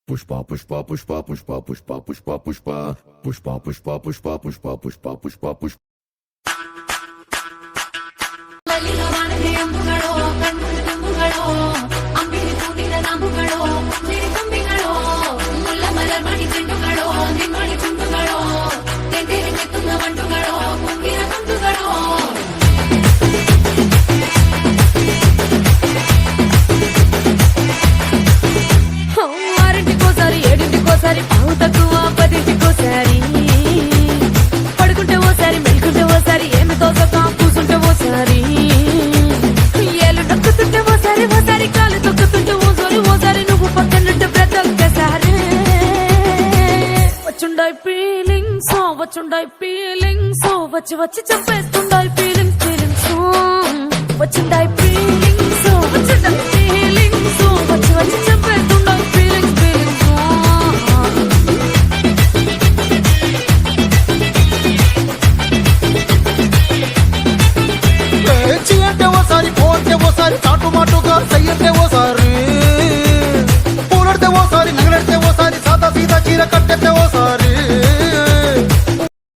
పుష్ప పుష్ప పుష్ప పుష్ప పుష్ప పుష్ప పుష్ప పుష్ప పుష్ప పుష్ప పుష్ప పుష్ప పుష్ప పుష్ప పడుకుంటే ఓసారి మెలుకుంటే ఓసారి ఏమి తోసక కూసుంటే ఓసారి ఏళ్ళు నొక్కుతుంటే ఓసారి ఓసారి కాలు తొక్కుతుంటే ఓసారి నువ్వు పక్కనుంటే బ్రతొక్కసారి వచ్చుండాయి ఫీలింగ్స్ వచ్చి వచ్చి చెప్పేస్తుండాయి ఫీలింగ్స్ వచ్చిండాయి ఫీలింగ్స్ వచ్చి వచ్చి